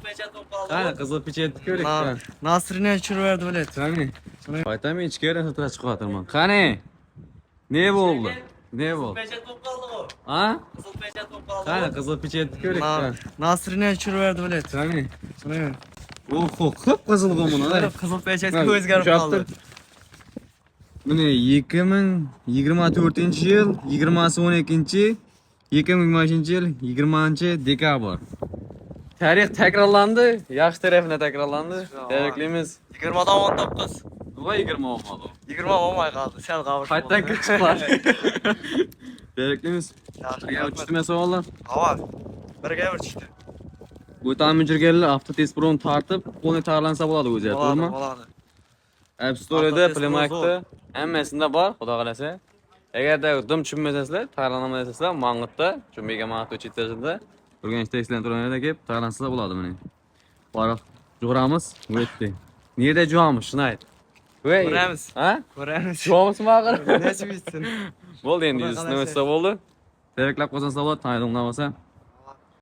Qani qizil pechet ko'rik. Nasrni tushirverdi bilet. Qani. Qaytami ichkari xatra chiqib o'tirman. Qani? Ne bo'ldi? Ne bo'ldi? Ha? Qani qizil pechet ko'rik. Nasrni tushirverdi bilet. Qani? Shuni ver. Oho, qip qizil bo'lmani. Qizil pechetga o'zgarib qoldi. Mine 2024-yil 20-12-yil 2023-yil 20-dekabr. Tarix takrorlandi, yaxshi tarafına takrorlandi. Tebriklaymiz. 20dan 19. Nima 20 olmadi? 20 olmay qoldi. Sal qavish. Qaytadan chiqlar. Tebriklaymiz. Ya uchtimi savollar? Hava. Birga bir tushdi. Bu ta'minchilarga avtotest-biron tartib, qo'lni tayyorlansa bo'ladi o'zi, to'g'rimi? Bo'ladi. App Store'da, Play Market'da hammasida bor, xudo qalasa. Agarda dim tushunmasangizlar, tayyorlanolmaysizlar, Mang'itda, Chumbiga Mang'itda chetlashida Urganchda eslantirganlarda kelib tayyorlansa bo'ladi mana. Boriq, jug'ramiz, o'tdi. Nerda jug'amiz, shuni ayt. Ko'ramiz. Ha? Ko'ramiz. Jug'amizmi axir? Nasib etsin. Bo'ldi endi, yuzini bo'lsa bo'ldi. Tebriklab qolsangiz bo'ladi, tanidinglar bo'lsa.